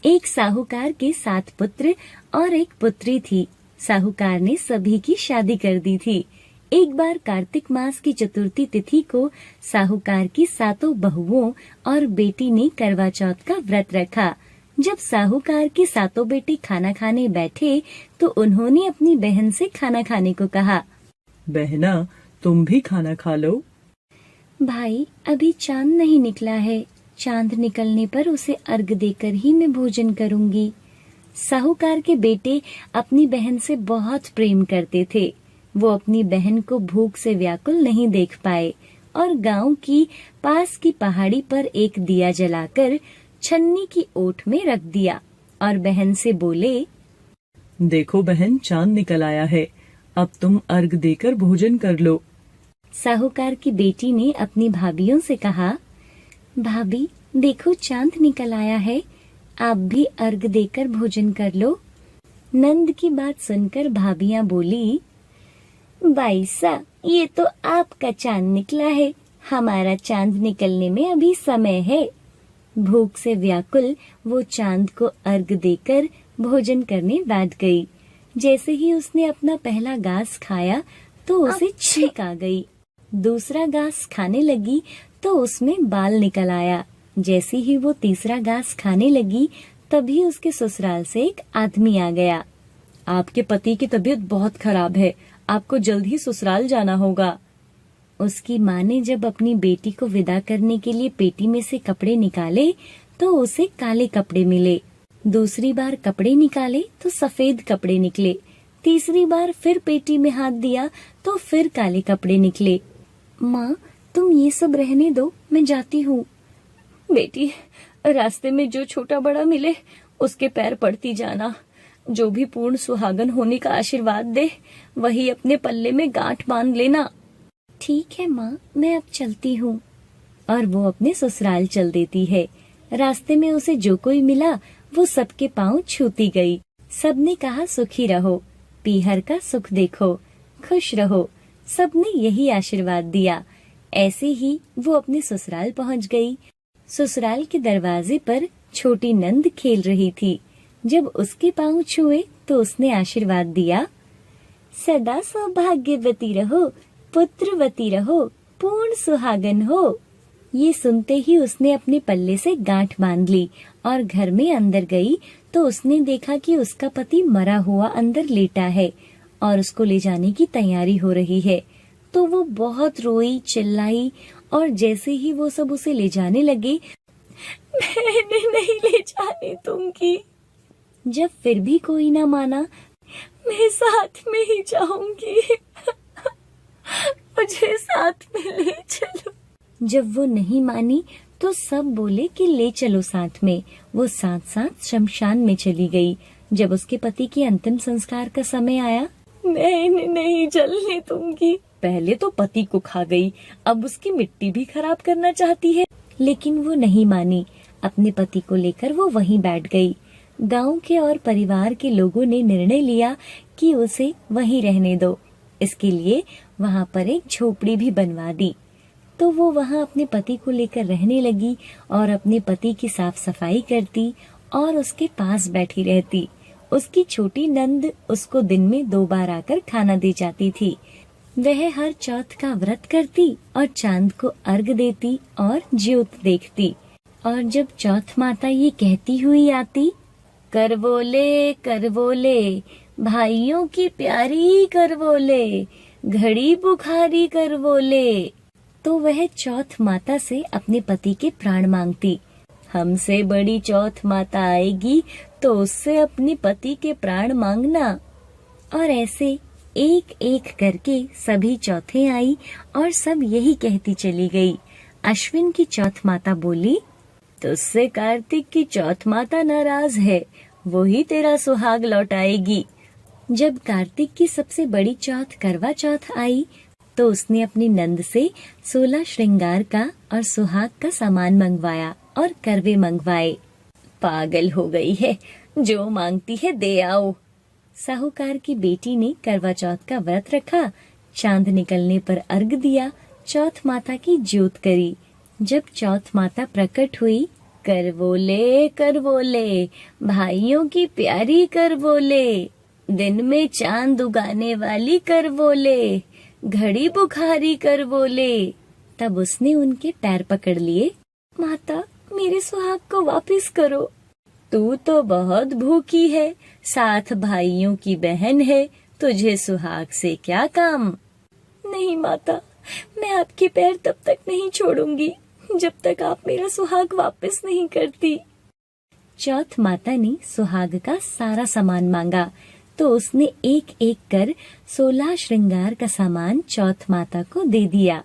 एक साहूकार के 7 पुत्र और एक पुत्री थी। साहूकार ने सभी की शादी कर दी थी। एक बार कार्तिक मास की चतुर्थी तिथि को साहूकार की 7 बहुओं और बेटी ने करवा चौथ का व्रत रखा। जब साहूकार के 7 बेटे खाना खाने बैठे तो उन्होंने अपनी बहन से खाना खाने को कहा। बहना, तुम भी खाना खा लो। भाई, अभी चांद नहीं निकला है। चांद निकलने पर उसे अर्घ देकर ही मैं भोजन करूंगी। साहूकार के बेटे अपनी बहन से बहुत प्रेम करते थे। वो अपनी बहन को भूख से व्याकुल नहीं देख पाए और गांव की पास की पहाड़ी पर एक दिया जलाकर छन्नी की ओट में रख दिया और बहन से बोले, देखो बहन, चांद निकल आया है। अब तुम अर्घ देकर भोजन कर लो। साहूकार की बेटी ने अपनी भाभीयों से कहा, भाभी, देखो चांद निकल आया है, आप भी अर्घ देकर भोजन कर लो। नंद की बात सुनकर भाभियां बोली, बाईसा, ये तो आपका चांद निकला है, हमारा चांद निकलने में अभी समय है। भूख से व्याकुल वो चांद को अर्घ देकर भोजन करने बैठ गई। जैसे ही उसने अपना पहला घास खाया तो उसे छींक आ गई। दूसरा घास खाने लगी तो उसमें बाल निकल आया। जैसे ही वो तीसरा घास खाने लगी तभी उसके ससुराल से एक आदमी आ गया। आपके पति की तबीयत बहुत खराब है, आपको जल्द ही ससुराल जाना होगा। उसकी माँ ने जब अपनी बेटी को विदा करने के लिए पेटी में से कपड़े निकाले तो उसे काले कपड़े मिले। दूसरी बार कपड़े निकाले तो सफेद कपड़े निकले। तीसरी बार फिर पेटी में हाथ दिया तो फिर काले कपड़े निकले। माँ, तुम ये सब रहने दो, मैं जाती हूँ। बेटी, रास्ते में जो छोटा बड़ा मिले उसके पैर पड़ती जाना। जो भी पूर्ण सुहागन होने का आशीर्वाद दे वही अपने पल्ले में गांठ बांध लेना। ठीक है माँ, मैं अब चलती हूँ। और वो अपने ससुराल चल देती है। रास्ते में उसे जो कोई मिला वो सबके पांव छूती गई। सबने कहा, सुखी रहो, पीहर का सुख देखो, खुश रहो। सबने यही आशीर्वाद दिया। ऐसे ही वो अपने ससुराल पहुँच गई। ससुराल के दरवाजे पर छोटी नंद खेल रही थी। जब उसके पांव छुए तो उसने आशीर्वाद दिया, सदा सौभाग्यवती रहो, पुत्रवती रहो, पूर्ण सुहागन हो। ये सुनते ही उसने अपने पल्ले से गांठ बांध ली और घर में अंदर गई तो उसने देखा कि उसका पति मरा हुआ अंदर लेटा है और उसको ले जाने की तैयारी हो रही है। तो वो बहुत रोई, चिल्लाई और जैसे ही वो सब उसे ले जाने लगे, मैंने नहीं ले जाने दूंगी। जब फिर भी कोई ना माना, मैं साथ में ही जाऊंगी, मुझे साथ में ले चलो। जब वो नहीं मानी तो सब बोले कि ले चलो साथ में। वो साथ साथ शमशान में चली गई। जब उसके पति के अंतिम संस्कार का समय आया, मैं इन्हें नहीं जलने दूंगी। पहले तो पति को खा गई, अब उसकी मिट्टी भी खराब करना चाहती है। लेकिन वो नहीं मानी। अपने पति को लेकर वो वहीं बैठ गई। गांव के और परिवार के लोगों ने निर्णय लिया कि उसे वहीं रहने दो। इसके लिए वहां पर एक झोपड़ी भी बनवा दी। तो वो वहां अपने पति को लेकर रहने लगी और अपने पति की साफ सफाई करती और उसके पास बैठी रहती। उसकी छोटी नंद उसको दिन में 2 बार आकर खाना दे जाती थी। वह हर चौथ का व्रत करती और चांद को अर्घ देती और ज्योत देखती। और जब चौथ माता ये कहती हुई आती, करवोले करवोले, भाइयों की प्यारी करवोले, घड़ी बुखारी करवोले, तो वह चौथ माता से अपने पति के प्राण मांगती। हमसे बड़ी चौथ माता आएगी तो उससे अपने पति के प्राण मांगना। और ऐसे एक एक करके सभी चौथें आई और सब यही कहती चली गई। अश्विन की चौथ माता बोली, तुझसे कार्तिक की चौथ माता नाराज है, वही तेरा सुहाग लौटाएगी। जब कार्तिक की सबसे बड़ी चौथ करवा चौथ आई तो उसने अपनी नंद से 16 श्रृंगार का और सुहाग का सामान मंगवाया और करवे मंगवाए। पागल हो गई है, जो मांगती है दे आओ। साहूकार की बेटी ने करवा चौथ का व्रत रखा। चांद निकलने पर अर्घ दिया, चौथ माता की ज्योत करी। जब चौथ माता प्रकट हुई करवोले भाइयों की प्यारी करवोले, दिन में चांद उगाने वाली करवोले, घड़ी बुखारी करवोले। तब उसने उनके पैर पकड़ लिए। माता, मेरे सुहाग को वापस करो। तू तो बहुत भूखी है, साथ भाइयों की बहन है, तुझे सुहाग से क्या काम? नहीं माता, मैं आपके पैर तब तक नहीं छोड़ूंगी जब तक आप मेरा सुहाग वापस नहीं करती। चौथ माता ने सुहाग का सारा सामान मांगा तो उसने एक एक कर 16 श्रृंगार का सामान चौथ माता को दे दिया।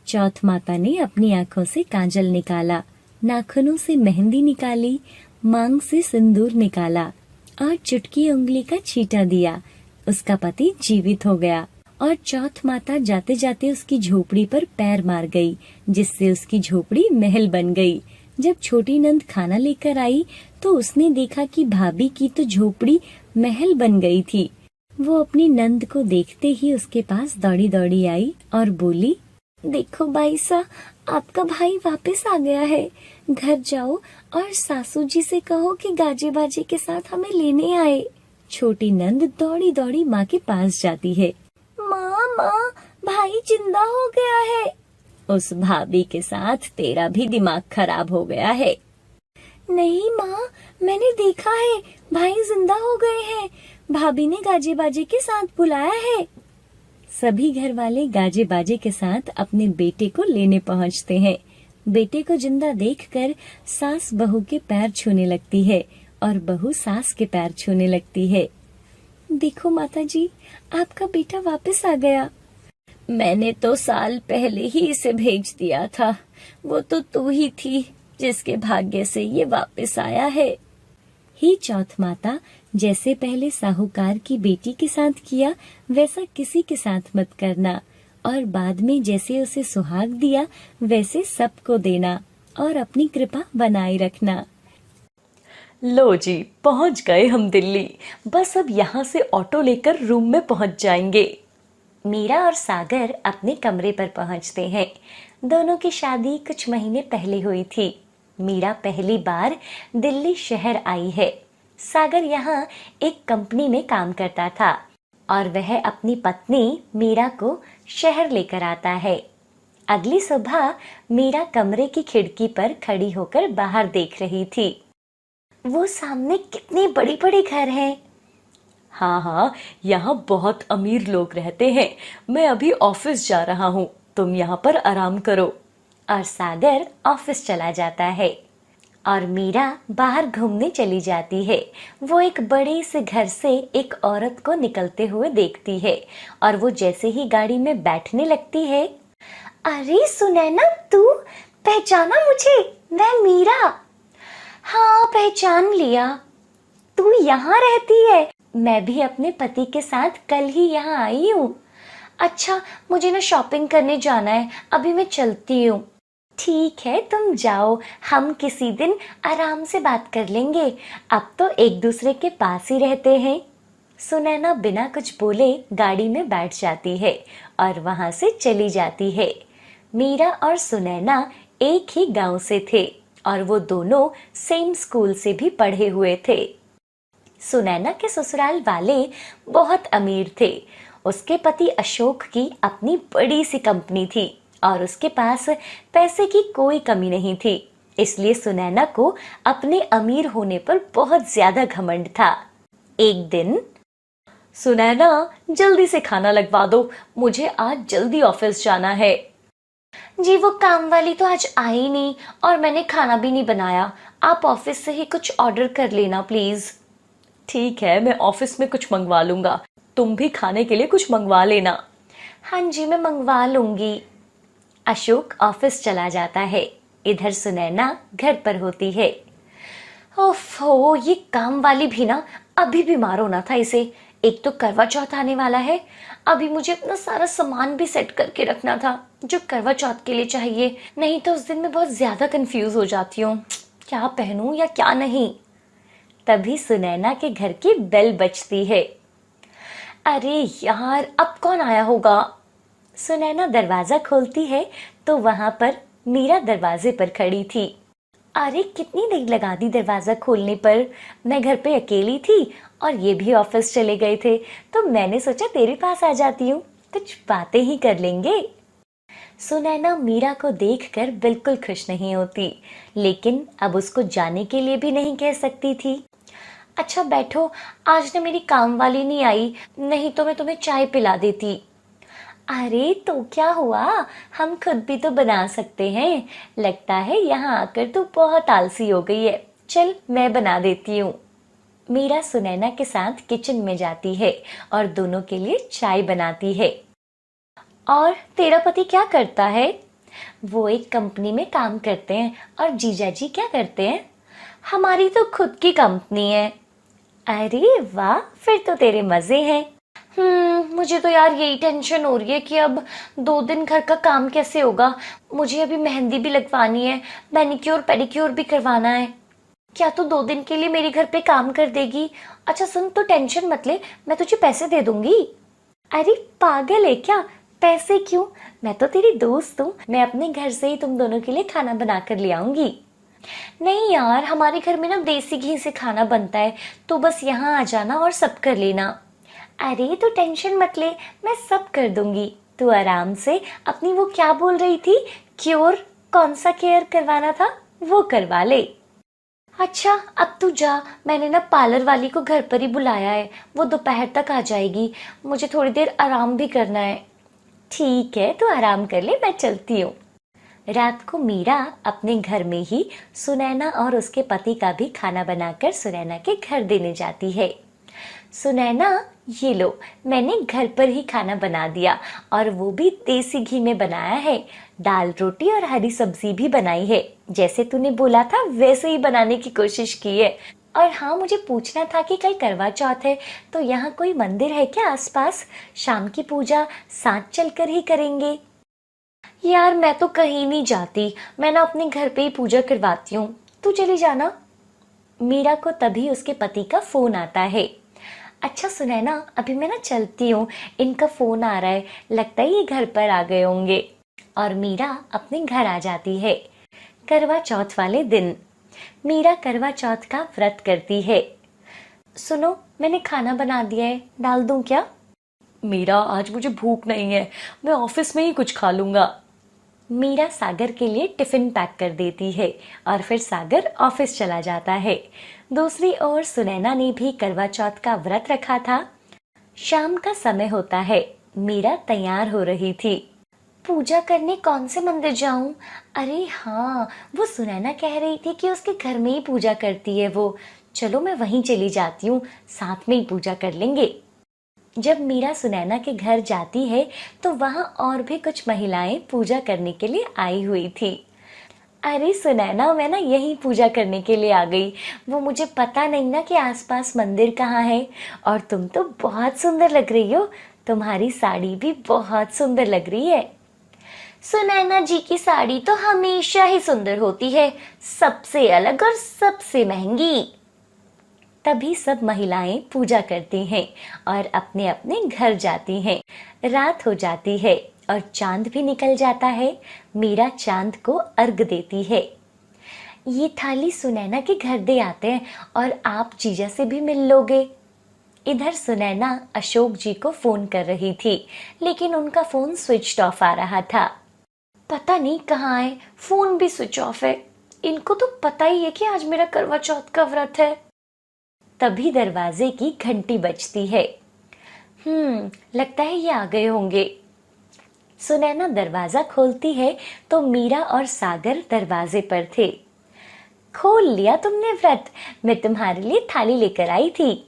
चौथ माता ने अपनी आंखों से काजल निकाला, नाखूनों से मेहंदी निकाली, मांग से सिंदूर निकाला और चुटकी उंगली का छींटा दिया। उसका पति जीवित हो गया और चौथ माता जाते जाते उसकी झोपड़ी पर पैर मार गई, जिससे उसकी झोपड़ी महल बन गई। जब छोटी नंद खाना लेकर आई तो उसने देखा कि भाभी की तो झोपड़ी महल बन गई थी। वो अपनी नंद को देखते ही उसके पास दौड़ी दौड़ी आई और बोली, देखो बाईसा, आपका भाई वापस आ गया है। घर जाओ और सासू जी से कहो कि गाजे बाजे के साथ हमें लेने आए। छोटी नंद दौड़ी दौड़ी माँ के पास जाती है। माँ, भाई जिंदा हो गया है। उस भाभी के साथ तेरा भी दिमाग खराब हो गया है। नहीं माँ, मैंने देखा है, भाई जिंदा हो गए हैं। भाभी ने गाजे बाजे के साथ बुलाया है। सभी घर वाले गाजे बाजे के साथ अपने बेटे को लेने पहुँचते हैं। बेटे को जिंदा देखकर सास बहू के पैर छूने लगती है और बहू सास के पैर छूने लगती है। देखो माता जी, आपका बेटा वापस आ गया। मैंने तो साल पहले ही इसे भेज दिया था। वो तो तू ही थी जिसके भाग्य से ये वापस आया है। ही चौथ माता, जैसे पहले साहूकार की बेटी के साथ किया वैसा किसी के साथ मत करना, और बाद में जैसे उसे सुहाग दिया वैसे सबको देना और अपनी कृपा बनाए रखना। लो जी, पहुंच गए हम दिल्ली। बस अब यहाँ से ऑटो लेकर रूम में पहुंच जाएंगे। मीरा और सागर अपने कमरे पर पहुंचते हैं। दोनों की शादी कुछ महीने पहले हुई थी। मीरा पहली बार दिल्ली शहर आई है। सागर यहाँ एक कंपनी में काम करता था और वह अपनी पत्नी मीरा को शहर लेकर आता है। अगली सुबह मीरा कमरे की खिड़की पर खड़ी होकर बाहर देख रही थी। वो सामने कितने बड़े बड़े घर हैं। हाँ, यहाँ बहुत अमीर लोग रहते हैं। मैं अभी ऑफिस जा रहा हूँ, तुम यहाँ पर आराम करो। और सागर ऑफिस चला जाता है और मीरा बाहर घूमने चली जाती है। वो एक बड़े से घर से एक औरत को निकलते हुए देखती है और वो जैसे ही गाड़ी में बैठने लगती है, अरे सुनैना, तू पहचाना मुझे? मैं मीरा। हाँ, पहचान लिया। तू यहाँ रहती है? मैं भी अपने पति के साथ कल ही यहाँ आई हूँ। अच्छा, मुझे ना शॉपिंग करने जाना है, अभी मैं चलती हूँ। ठीक है, तुम जाओ, हम किसी दिन आराम से बात कर लेंगे। अब तो एक दूसरे के पास ही रहते हैं। सुनैना बिना कुछ बोले गाड़ी में बैठ जाती है और वहां से चली जाती है। मीरा और सुनैना एक ही गांव से थे और वो दोनों सेम स्कूल से भी पढ़े हुए थे। सुनैना के ससुराल वाले बहुत अमीर थे। उसके पति अशोक की अपनी बड़ी सी कंपनी थी और उसके पास पैसे की कोई कमी नहीं थी। इसलिए सुनैना को अपने अमीर होने पर बहुत ज्यादा घमंड था। एक दिन, सुनैना, जल्दी से खाना लगवा दो, मुझे आज जल्दी ऑफिस जाना है। जी, वो काम वाली तो आज आई नहीं और मैंने खाना भी नहीं बनाया। आप ऑफिस से ही कुछ ऑर्डर कर लेना प्लीज। ठीक है, मैं ऑफिस में कुछ मंगवा लूंगा, तुम भी खाने के लिए कुछ मंगवा लेना। हाँ जी, मैं मंगवा लूंगी। अशोक ऑफिस चला जाता है। इधर सुनैना घर पर होती है। ओफो, ये काम वाली भी ना अभी बीमार होना था इसे। एक तो करवा चौथ आने वाला है, अभी मुझे अपना सारा सामान भी सेट करके रखना था जो करवा चौथ के लिए चाहिए। नहीं तो उस दिन मैं बहुत ज्यादा कंफ्यूज हो जाती हूँ, क्या पहनूं या क्या नहीं। तभी सुनैना के घर की बेल बजती है। अरे यार, अब कौन आया होगा? सुनैना दरवाजा खोलती है तो वहां पर मीरा दरवाजे पर खड़ी थी। अरे कितनी देर लगा दी दरवाजा खोलने पर। मैं घर पे अकेली थी और ये भी ऑफिस चले गए थे, तो मैंने सोचा तेरे पास आ जाती हूँ, कुछ बातें ही कर लेंगे। सुनैना मीरा को देखकर बिल्कुल खुश नहीं होती, लेकिन अब उसको जाने के लिए भी नहीं कह सकती थी। अच्छा बैठो, आज ना मेरी काम वाली नहीं आई, नहीं तो मैं तुम्हें चाय पिला देती। अरे तो क्या हुआ, हम खुद भी तो बना सकते हैं। लगता है यहाँ आकर तू बहुत आलसी हो गई है, चल मैं बना देती हूँ। मीरा सुनैना के साथ किचन में जाती है और दोनों के लिए चाय बनाती है। और तेरा पति क्या करता है? वो एक कंपनी में काम करते हैं। और जीजा जी क्या करते हैं? हमारी तो खुद की कंपनी है। अरे वाह, फिर तो तेरे मजे हैं। मुझे तो यार यही टेंशन हो रही है कि अब 2 दिन घर का काम कैसे होगा। मुझे अभी मेहंदी भी लगवानी है, मैनिक्योर पेडिक्योर भी करवाना है। क्या तू 2 दिन के लिए मेरे घर पे काम कर देगी? अच्छा सुन, तो टेंशन मत ले, मैं तुझे पैसे दे दूंगी। अरे पागल है क्या, पैसे क्यों? मैं तो तेरी दोस्त हूँ, मैं अपने घर से ही तुम दोनों के लिए खाना बना कर ले आऊंगी। नहीं यार, हमारे घर में ना देसी घी से खाना बनता है, तो बस यहाँ आ जाना और सब कर लेना। अरे तो टेंशन मत ले, मैं सब कर दूंगी, तू आराम से अपनी वो क्या बोल रही थी, क्योर, कौन सा केयर करवाना था वो करवा ले। अच्छा अब तू जा, मैंने ना पार्लर वाली को घर पर ही बुलाया है, वो दोपहर तक आ जाएगी, मुझे थोड़ी देर आराम भी करना है। ठीक है, तू आराम कर ले, मैं चलती हूँ। रात को मीरा अपने घर में ही सुनैना और उसके पति का भी खाना बनाकर सुनैना के घर देने जाती है। सुनैना, ये लो, मैंने घर पर ही खाना बना दिया, और वो भी देसी घी में बनाया है। दाल रोटी और हरी सब्जी भी बनाई है, जैसे तूने बोला था वैसे ही बनाने की कोशिश की है। और हाँ, मुझे पूछना था कि कल करवा चौथ है, तो यहाँ कोई मंदिर है क्या आसपास? शाम की पूजा साथ चलकर ही करेंगे। यार मैं तो कहीं नहीं जाती, मैं ना अपने घर पे ही पूजा करवाती हूँ, तू चली जाना। मीरा को तभी उसके पति का फोन आता है। अच्छा सुनैना, अभी मैं ना चलती हूँ, इनका फोन आ रहा है, लगता है ये घर पर आ गए होंगे। और मीरा अपने घर आ जाती है। करवा चौथ वाले दिन मीरा करवा चौथ का व्रत करती है। सुनो, मैंने खाना बना दिया है, डाल दूं क्या? मीरा आज मुझे भूख नहीं है, मैं ऑफिस में ही कुछ खा लूंगा। मीरा सागर के लिए टिफिन पैक कर देती है और फिर सागर ऑफिस चला जाता है। दूसरी ओर सुनैना ने भी करवा चौथ का व्रत रखा था। शाम का समय होता है, मीरा तैयार हो रही थी। पूजा करने कौन से मंदिर जाऊं? अरे हाँ, वो सुनैना कह रही थी कि उसके घर में ही पूजा करती है वो। चलो मैं वहीं चली जाती हूँ, साथ में ही पूजा कर लेंगे। जब मीरा सुनैना के घर जाती है तो वहां और भी कुछ महिलाएं पूजा करने के लिए आई हुई थी। अरे सुनैना, मैं ना यही पूजा करने के लिए आ गई, वो मुझे पता नहीं ना कि आसपास मंदिर कहाँ है। और तुम तो बहुत सुंदर लग रही हो, तुम्हारी साड़ी भी बहुत सुंदर लग रही है। सुनैना जी की साड़ी तो हमेशा ही सुंदर होती है, सबसे अलग और सबसे महंगी। तभी सब महिलाएं पूजा करती हैं और अपने अपने घर जाती हैं। रात हो जाती है और चांद भी निकल जाता है। मीरा चांद को अर्घ देती है। ये थाली सुनैना के घर दे आते हैं और आप जीजा से भी मिल लोगे। इधर सुनैना अशोक जी को फोन कर रही थी, लेकिन उनका फोन स्विच ऑफ आ रहा था। पता नहीं कहाँ है, फोन भी स्विच ऑफ है। इनको तो पता ही है कि आज मेरा करवा चौथ का व्रत है। तभी दरवाजे की घंटी बजती है। लगता है ये आ गए होंगे। सुनैना दरवाजा खोलती है तो मीरा और सागर दरवाजे पर थे। खोल लिया तुमने व्रत, मैं तुम्हारे लिए थाली लेकर आई थी।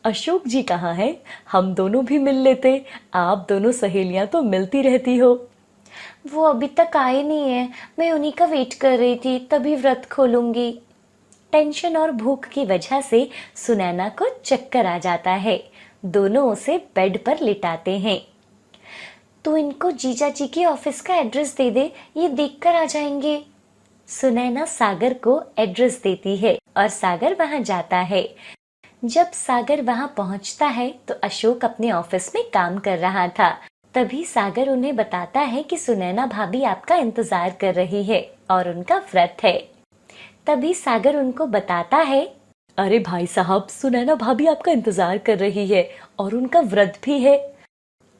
अशोक जी कहाँ है? हम दोनों भी मिल लेते, आप दोनों सहेलियां तो मिलती रहती हो। वो अभी तक आए नहीं है, मैं उन्हीं का वेट कर रही थी, तभी व्रत खोलूंगी। टेंशन और भूख की वजह से सुनैना को चक्कर आ जाता है। दोनों उसे बेड पर लिटाते हैं। तो इनको जीजा जी के ऑफिस का एड्रेस दे दे, ये देखकर आ जाएंगे। सुनैना सागर को एड्रेस देती है और सागर वहां जाता है। जब सागर वहां पहुंचता है तो अशोक अपने ऑफिस में काम कर रहा था। तभी सागर उन्हें बताता है कि सुनैना भाभी आपका इंतजार कर रही है और उनका व्रत है। तभी सागर उनको बताता है, अरे भाई साहब, सुनैना भाभी आपका इंतजार कर रही है और उनका व्रत भी है।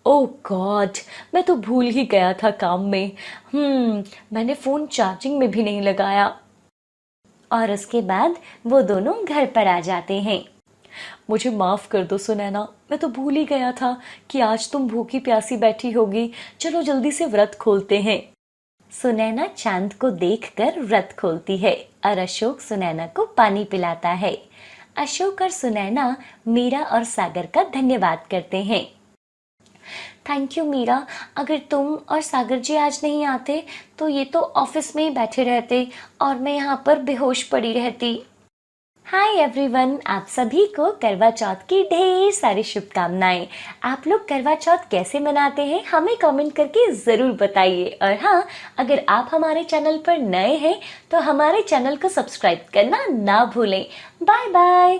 ओह गॉड, मैं तो भूल ही गया था काम में। मैंने फोन चार्जिंग में भी नहीं लगाया। और उसके बाद वो दोनों घर पर आ जाते हैं। मुझे माफ कर दो सुनैना, मैं तो भूल ही गया था कि आज तुम भूखी प्यासी बैठी होगी। चलो जल्दी से व्रत खोलते हैं। सुनैना चांद को देखकर व्रत खोलती है और अशोक सुनैना को पानी पिलाता है। अशोक और सुनैना मीरा और सागर का धन्यवाद करते हैं। थैंक यू मीरा, अगर तुम और सागर जी आज नहीं आते तो ये तो ऑफिस में ही बैठे रहते और मैं यहाँ पर बेहोश पड़ी रहती। हाय एवरीवन, आप सभी को करवा चौथ की ढेर सारी शुभकामनाएं। आप लोग करवा चौथ कैसे मनाते हैं हमें कमेंट करके जरूर बताइए। और हाँ, अगर आप हमारे चैनल पर नए हैं तो हमारे चैनल को सब्सक्राइब करना ना भूलें। Bye bye.